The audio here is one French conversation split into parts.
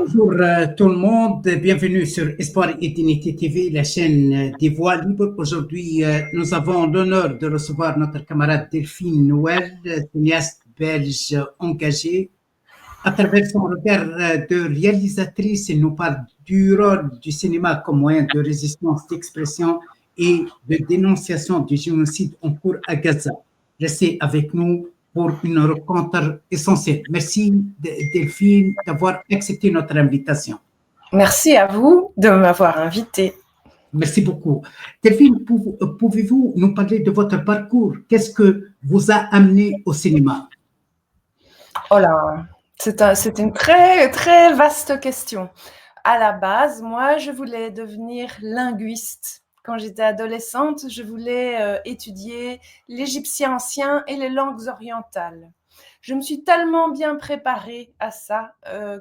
Bonjour tout le monde, bienvenue sur Espoir et Dignité TV, la chaîne des voix libres. Aujourd'hui, nous avons l'honneur de recevoir notre camarade Delphine Noël, cinéaste belge engagée. À travers son regard de réalisatrice, elle nous parle du rôle du cinéma comme moyen de résistance, d'expression et de dénonciation du génocide en cours à Gaza. Restez avec nous pour une rencontre essentielle. Merci Delphine d'avoir accepté notre invitation. Merci à vous de m'avoir invité. Merci beaucoup. Delphine, pouvez-vous nous parler de votre parcours? Qu'est-ce que vous a amené au cinéma? Oh là, c'est une très, très vaste question. À la base, moi, je voulais devenir linguiste. Quand j'étais adolescente, je voulais étudier l'égyptien ancien et les langues orientales. Je me suis tellement bien préparée à ça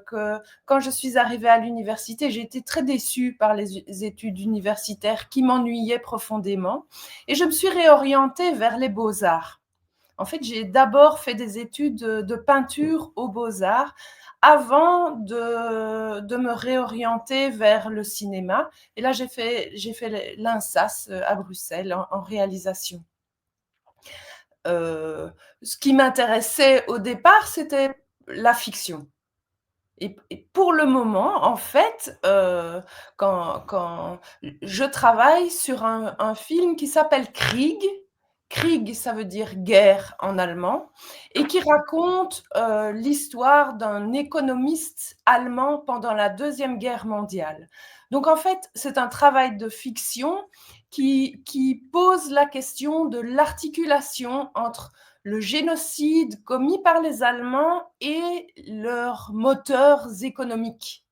que quand je suis arrivée à l'université, j'ai été très déçue par les études universitaires qui m'ennuyaient profondément et je me suis réorientée vers les beaux-arts. En fait, j'ai d'abord fait des études de peinture aux beaux-arts avant de me réorienter vers le cinéma. Et là, j'ai fait l'INSAS à Bruxelles en réalisation. Ce qui m'intéressait au départ, c'était la fiction. Et pour le moment, en fait, quand je travaille sur un film qui s'appelle Krieg. Krieg, ça veut dire guerre en allemand, et qui raconte l'histoire d'un économiste allemand pendant la Deuxième Guerre mondiale. Donc en fait, c'est un travail de fiction qui pose la question de l'articulation entre le génocide commis par les Allemands et leurs moteurs économiques.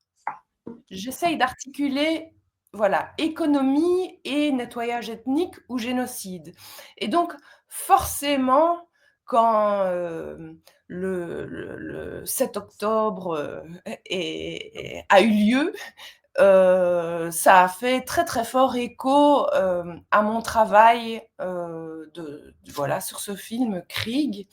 J'essaye d'articuler, voilà, économie et nettoyage ethnique ou génocide. Et donc, forcément, quand le 7 octobre a eu lieu, ça a fait très très fort écho à mon travail voilà, sur ce film Krieg.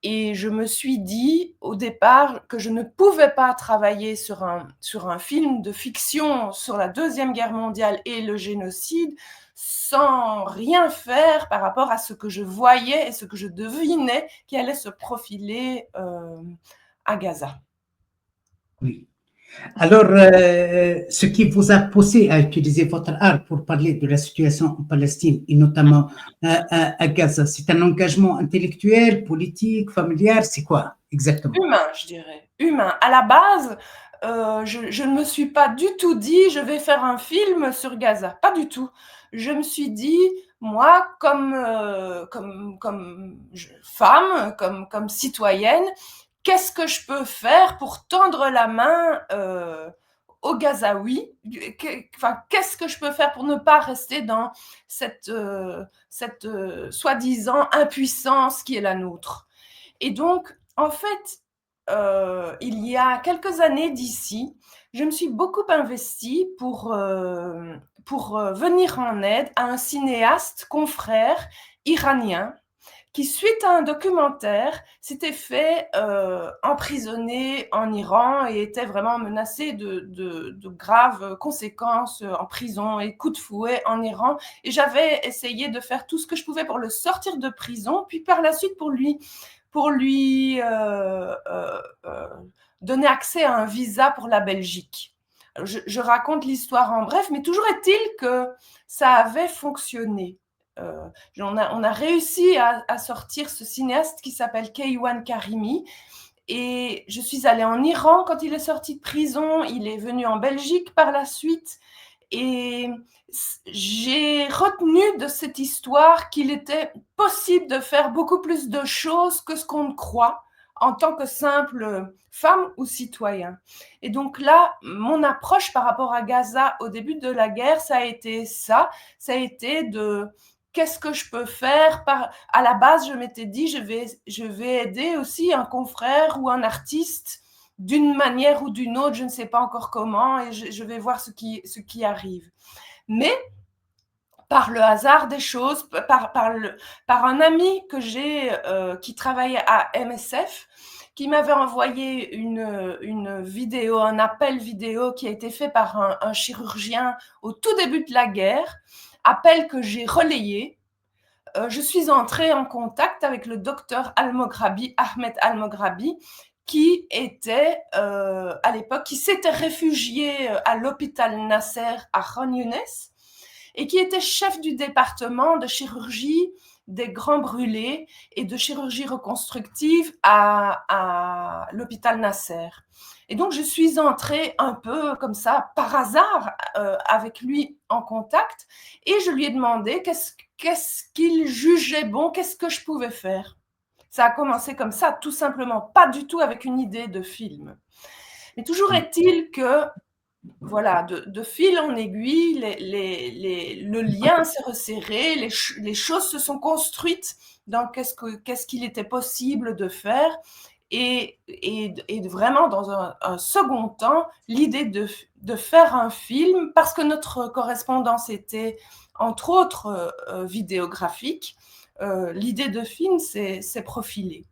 Et je me suis dit au départ que je ne pouvais pas travailler sur un film de fiction sur la Deuxième Guerre mondiale et le génocide sans rien faire par rapport à ce que je voyais et ce que je devinais qui allait se profiler à Gaza. Oui. Alors, ce qui vous a poussé à utiliser votre art pour parler de la situation en Palestine et notamment à Gaza, c'est un engagement intellectuel, politique, familial, c'est quoi exactement? Humain, je dirais. Humain. À la base, je ne me suis pas du tout dit je vais faire un film sur Gaza. Pas du tout. Je me suis dit, moi, comme femme, comme citoyenne, qu'est-ce que je peux faire pour tendre la main aux Gazaouis? Qu'est-ce que je peux faire pour ne pas rester dans cette soi-disant impuissance qui est la nôtre? Et donc, en fait, il y a quelques années d'ici, je me suis beaucoup investie pour venir en aide à un cinéaste confrère iranien qui, suite à un documentaire, s'était fait emprisonner en Iran et était vraiment menacé de graves conséquences en prison et coups de fouet en Iran. Et j'avais essayé de faire tout ce que je pouvais pour le sortir de prison, puis par la suite pour lui donner accès à un visa pour la Belgique. Je raconte l'histoire en bref, mais toujours est-il que ça avait fonctionné. On a réussi à sortir ce cinéaste qui s'appelle Keywan Karimi. Et je suis allée en Iran quand il est sorti de prison. Il est venu en Belgique par la suite. Et j'ai retenu de cette histoire qu'il était possible de faire beaucoup plus de choses que ce qu'on ne croit en tant que simple femme ou citoyen. Et donc là, mon approche par rapport à Gaza au début de la guerre, ça a été ça a été de qu'est-ce que je peux faire à la base, je m'étais dit, je vais aider aussi un confrère ou un artiste d'une manière ou d'une autre, je ne sais pas encore comment, et je vais voir ce qui arrive. Mais par le hasard des choses, par un ami que j'ai qui travaillait à MSF, qui m'avait envoyé une vidéo, un appel vidéo qui a été fait par un chirurgien au tout début de la guerre, appel que j'ai relayé. Je suis entrée en contact avec le docteur Al-Moghrabi, Ahmed Al-Moghrabi, qui était à l'époque, qui s'était réfugié à l'hôpital Nasser à Khan Younes et qui était chef du département de chirurgie des grands brûlés et de chirurgie reconstructive à l'hôpital Nasser. Et donc, je suis entrée un peu comme ça, par hasard, avec lui en contact, et je lui ai demandé qu'est-ce qu'il jugeait bon, qu'est-ce que je pouvais faire. Ça a commencé comme ça, tout simplement, pas du tout avec une idée de film. Mais toujours est-il que, voilà, de fil en aiguille, le lien s'est resserré, les choses se sont construites dans qu'est-ce qu'il était possible de faire. Et vraiment, dans un second temps, l'idée de faire un film, parce que notre correspondance était, entre autres, vidéographique, l'idée de film s'est profilée.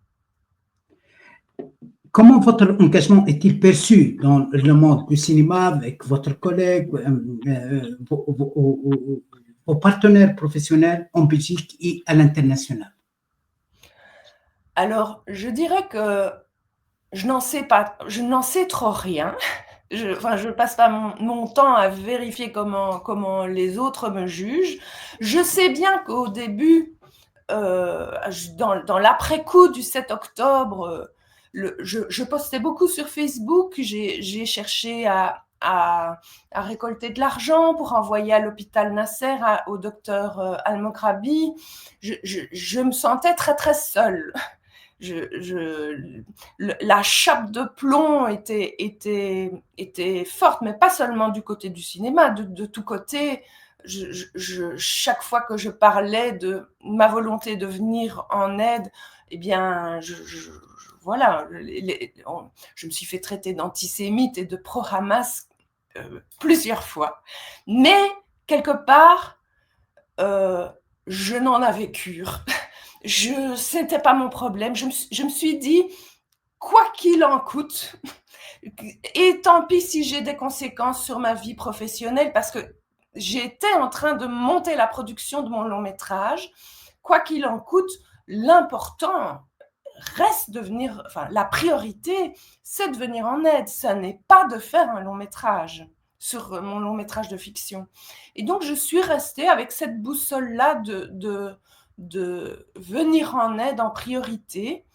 Comment votre engagement est-il perçu dans le monde du cinéma avec votre collègue, vos partenaires professionnels en Belgique et à l'international? Alors, je dirais que je n'en sais trop rien. Je passe pas mon temps à vérifier comment les autres me jugent. Je sais bien qu'au début, dans l'après-coup du 7 octobre, je postais beaucoup sur Facebook. J'ai cherché à récolter de l'argent pour envoyer à l'hôpital Nasser, au docteur Al-Moghrabi. Je me sentais très, très seule. La chape de plomb était forte, mais pas seulement du côté du cinéma, de tous côtés. Chaque fois que je parlais de ma volonté de venir en aide, eh bien, voilà, je me suis fait traiter d'antisémite et de pro-Hamas plusieurs fois. Mais, quelque part, je n'en avais cure. Ce n'était pas mon problème. Je me suis dit, quoi qu'il en coûte, et tant pis si j'ai des conséquences sur ma vie professionnelle, parce que j'étais en train de monter la production de mon long métrage, quoi qu'il en coûte, l'important reste de venir, enfin la priorité, c'est de venir en aide, ça n'est pas de faire un long métrage sur mon long métrage de fiction. Et donc je suis restée avec cette boussole-là de venir en aide en priorité.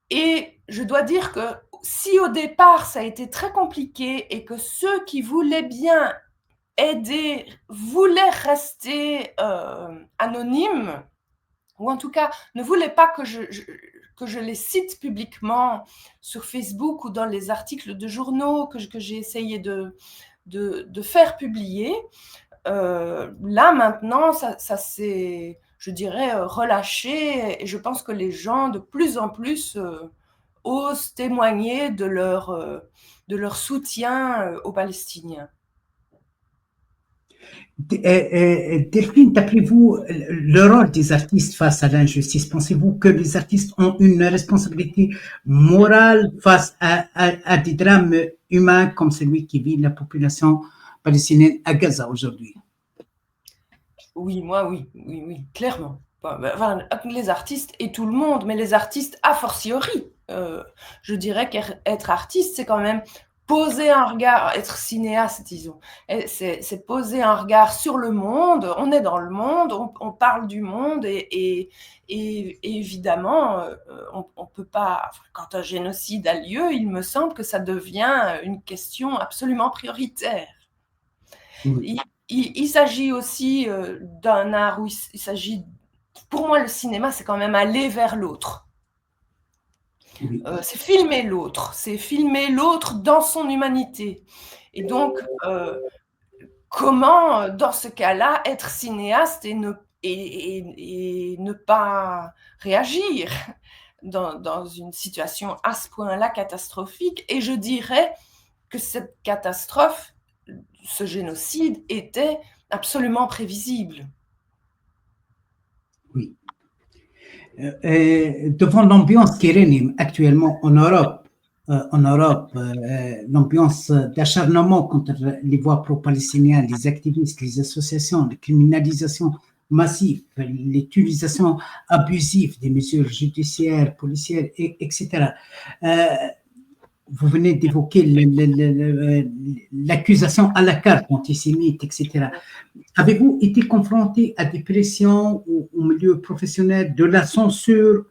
Et je dois dire que si au départ ça a été très compliqué et que ceux qui voulaient bien aider voulaient rester anonymes, ou en tout cas ne voulaient pas que je les cite publiquement sur Facebook ou dans les articles de journaux que j'ai essayé de faire publier, là maintenant ça s'est, je dirais, relâché, et je pense que les gens de plus en plus osent témoigner de leur soutien aux Palestiniens. Delphine, d'après-vous, le rôle des artistes face à l'injustice, pensez-vous que les artistes ont une responsabilité morale face à des drames humains comme celui qui vit la population palestinienne à Gaza aujourd'hui? Oui, moi, oui, clairement. Enfin, les artistes et tout le monde, mais les artistes a fortiori. Je dirais qu'être artiste, c'est quand même poser un regard, être cinéaste, disons, c'est poser un regard sur le monde. On est dans le monde, on parle du monde, et évidemment, on peut pas. Quand un génocide a lieu, il me semble que ça devient une question absolument prioritaire. Oui. Il s'agit aussi d'un art où il s'agit, pour moi, le cinéma, c'est quand même aller vers l'autre. Oui. C'est filmer l'autre dans son humanité. Et donc, comment, dans ce cas-là, être cinéaste et ne pas réagir dans une situation à ce point-là catastrophique? Et je dirais que cette catastrophe, ce génocide, était absolument prévisible. Oui. Devant l'ambiance qui règne actuellement en Europe, l'ambiance d'acharnement contre les voix pro-palestiniennes, les activistes, les associations, la criminalisation massive, l'utilisation abusive des mesures judiciaires, policières, etc. Vous venez d'évoquer l'accusation à la carte antisémite, etc. Avez-vous été confronté à des pressions au milieu professionnel, de la censure?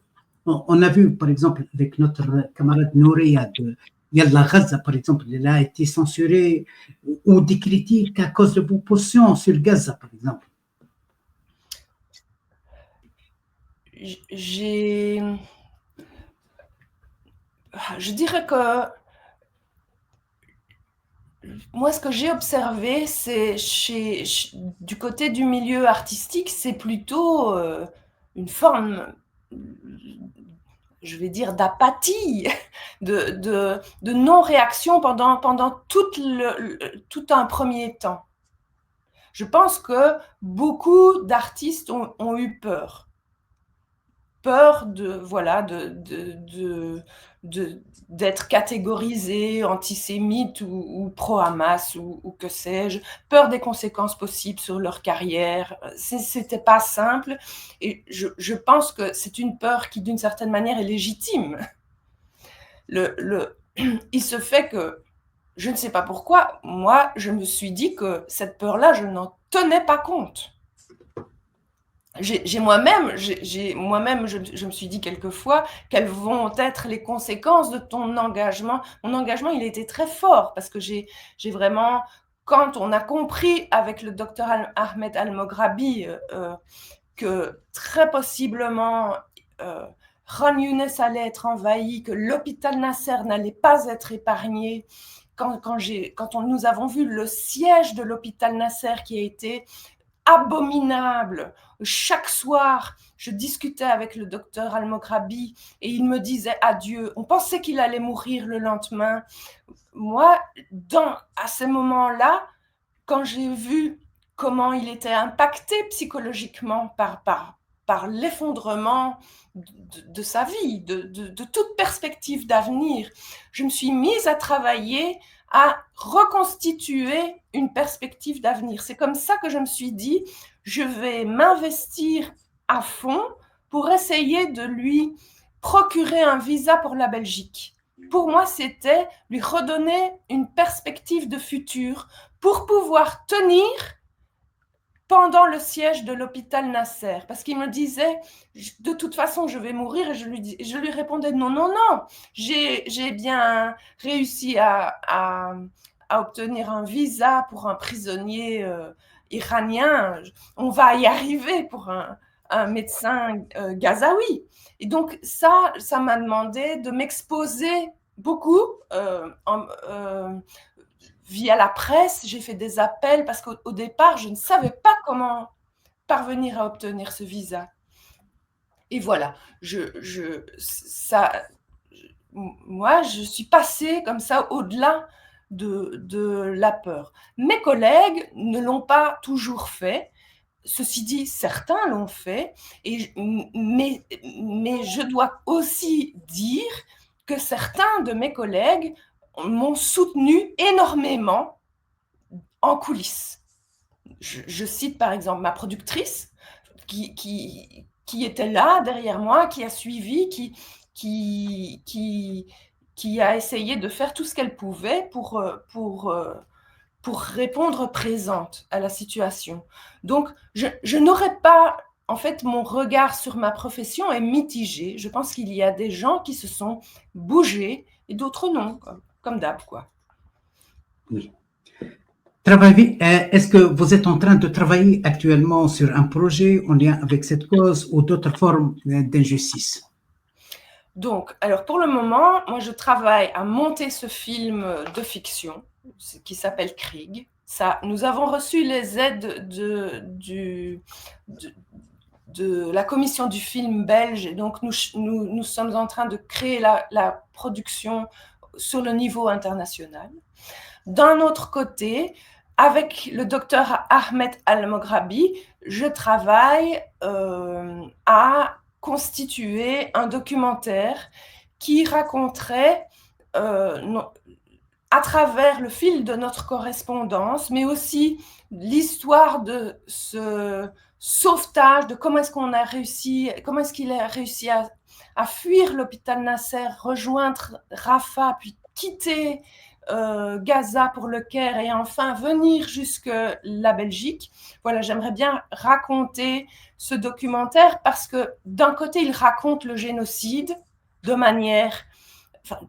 On a vu, par exemple, avec notre camarade Nouria de Yallah Gaza, par exemple, elle a été censurée, ou des critiques à cause de vos positions sur Gaza, par exemple. Je dirais que moi, ce que j'ai observé, c'est du côté du milieu artistique, c'est plutôt une forme, je vais dire, d'apathie, de non-réaction pendant tout un premier temps. Je pense que beaucoup d'artistes ont eu peur d'être catégorisés antisémites ou pro-Hamas ou que sais-je, peur des conséquences possibles sur leur carrière. C'était pas simple et je pense que c'est une peur qui d'une certaine manière est légitime. Il se fait que, je ne sais pas pourquoi, moi je me suis dit que cette peur-là, je n'en tenais pas compte. Moi-même, je me suis dit quelquefois quelles vont être les conséquences de ton engagement. Mon engagement, il a été très fort parce que j'ai vraiment, quand on a compris avec le docteur Ahmed Al-Moghrabi que très possiblement Khan Younes allait être envahi, que l'hôpital Nasser n'allait pas être épargné, quand nous avons vu le siège de l'hôpital Nasser qui a été abominable. Chaque soir, je discutais avec le docteur Al-Moghrabi et il me disait adieu. On pensait qu'il allait mourir le lendemain. Moi, à ces moments-là, quand j'ai vu comment il était impacté psychologiquement par l'effondrement de sa vie, de toute perspective d'avenir, je me suis mise à travailler à reconstituer une perspective d'avenir. C'est comme ça que je me suis dit, je vais m'investir à fond pour essayer de lui procurer un visa pour la Belgique. Pour moi, c'était lui redonner une perspective de futur pour pouvoir tenir pendant le siège de l'hôpital Nasser, parce qu'il me disait, de toute façon, je vais mourir, et je lui répondais, non, j'ai bien réussi à obtenir un visa pour un prisonnier iranien, on va y arriver pour un médecin gazaoui. Et donc, ça m'a demandé de m'exposer beaucoup via la presse, j'ai fait des appels parce qu'au départ, je ne savais pas comment parvenir à obtenir ce visa. Et voilà, moi, je suis passée comme ça au-delà de la peur. Mes collègues ne l'ont pas toujours fait. Ceci dit, certains l'ont fait, mais je dois aussi dire que certains de mes collègues m'ont soutenu énormément en coulisses. Je cite par exemple ma productrice qui était là derrière moi, qui a suivi, qui a essayé de faire tout ce qu'elle pouvait pour répondre présente à la situation. Donc, je n'aurais pas, en fait, mon regard sur ma profession est mitigé. Je pense qu'il y a des gens qui se sont bougés et d'autres non, comme d'hab, quoi. Oui. Est-ce que vous êtes en train de travailler actuellement sur un projet en lien avec cette cause ou d'autres formes d'injustice? Donc, alors pour le moment, moi je travaille à monter ce film de fiction qui s'appelle Krieg. Nous avons reçu les aides de la commission du film belge, et donc nous sommes en train de créer la production sur le niveau international. D'un autre côté, avec le docteur Ahmed Al-Moghrabi, je travaille à constituer un documentaire qui raconterait à travers le fil de notre correspondance, mais aussi l'histoire de ce sauvetage, de comment est-ce qu'il a réussi à fuir l'hôpital Nasser, rejoindre Rafah, puis quitter Gaza pour le Caire et enfin venir jusque la Belgique. Voilà, j'aimerais bien raconter ce documentaire parce que d'un côté, il raconte le génocide de manière... Enfin,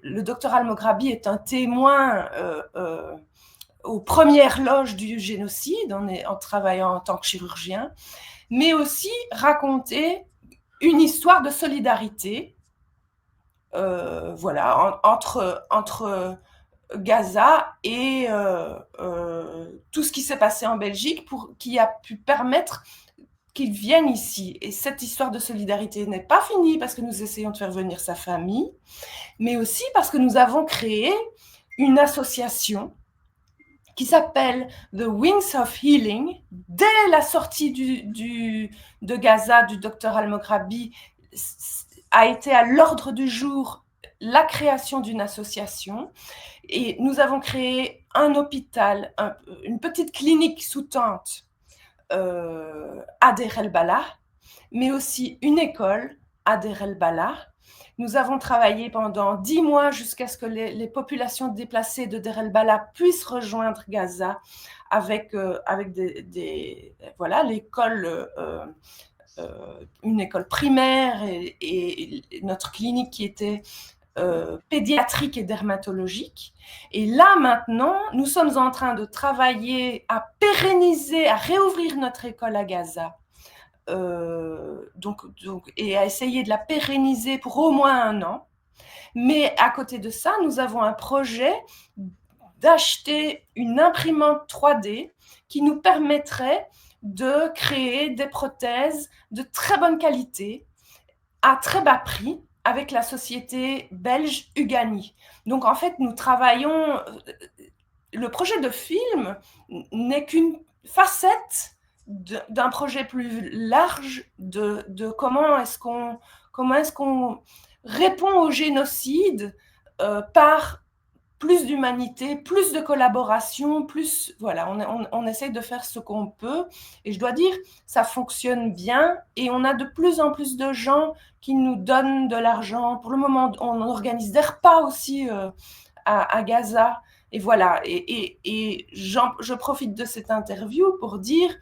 le docteur Al-Moghrabi est un témoin aux premières loges du génocide en travaillant en tant que chirurgien, mais aussi raconter une histoire de solidarité voilà, entre Gaza et tout ce qui s'est passé en Belgique qui a pu permettre qu'ils viennent ici. Et cette histoire de solidarité n'est pas finie parce que nous essayons de faire venir sa famille, mais aussi parce que nous avons créé une association qui s'appelle The Wings of Healing. Dès la sortie de Gaza du docteur Al-Moghrabi, a été à l'ordre du jour la création d'une association. Et nous avons créé un hôpital, une petite clinique sous tente à Deir el-Balah, mais aussi une école à Deir el-Balah. Nous avons travaillé pendant 10 mois jusqu'à ce que les populations déplacées de Deir el-Balah puissent rejoindre Gaza avec voilà, l'école, une école primaire et notre clinique qui était pédiatrique et dermatologique. Et là, maintenant, nous sommes en train de travailler à pérenniser, à réouvrir notre école à Gaza. Et à essayer de la pérenniser pour au moins 1 an. Mais à côté de ça, nous avons un projet d'acheter une imprimante 3D qui nous permettrait de créer des prothèses de très bonne qualité à très bas prix avec la société belge Ugani. Donc en fait, nous travaillons... Le projet de film n'est qu'une facette d'un projet plus large de comment est-ce qu'on répond au génocide par plus d'humanité, plus de collaboration, plus... Voilà, on essaie de faire ce qu'on peut. Et je dois dire, ça fonctionne bien. Et on a de plus en plus de gens qui nous donnent de l'argent. Pour le moment, on organise des repas aussi à Gaza. Et voilà, et je profite de cette interview pour dire,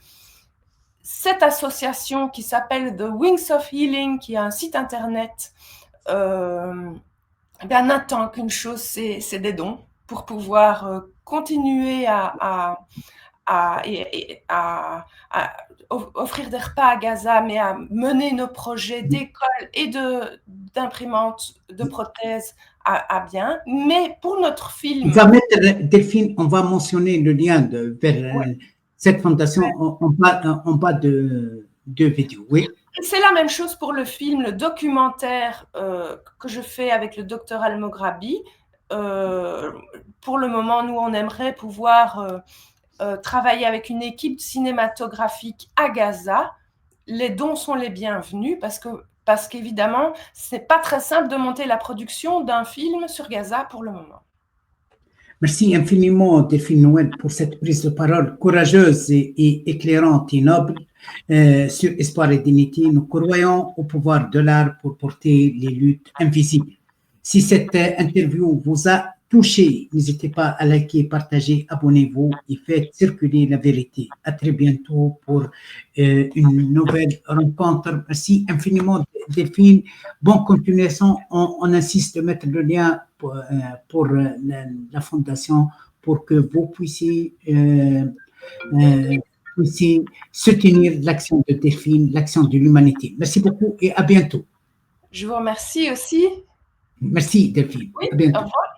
cette association qui s'appelle The Wings of Healing, qui a un site internet, n'attend qu'une chose, c'est des dons pour pouvoir continuer à offrir des repas à Gaza, mais à mener nos projets d'école et d'imprimantes, de prothèses à bien. Mais pour notre film... On va mettre, Delphine, on va mentionner le lien vers cette fondation en bas de vidéo. Oui. C'est la même chose pour le film, le documentaire que je fais avec le docteur Al-Moghrabi. Pour le moment, nous, on aimerait pouvoir travailler avec une équipe cinématographique à Gaza. Les dons sont les bienvenus parce qu'évidemment, ce n'est pas très simple de monter la production d'un film sur Gaza pour le moment. Merci infiniment, Delphine Noël, pour cette prise de parole courageuse et éclairante et noble sur Espoir et Dignité. Nous croyons au pouvoir de l'art pour porter les luttes invisibles. Si cette interview vous a touché, n'hésitez pas à liker, partager, abonnez-vous et faites circuler la vérité. À très bientôt pour une nouvelle rencontre. Merci infiniment, Delphine. Bonne continuation. On insiste de mettre le lien pour la fondation pour que vous puissiez soutenir l'action de Delphine, l'action de l'humanité. Merci beaucoup et à bientôt. Je vous remercie aussi. Merci, Delphine. Oui, à bientôt. au revoir.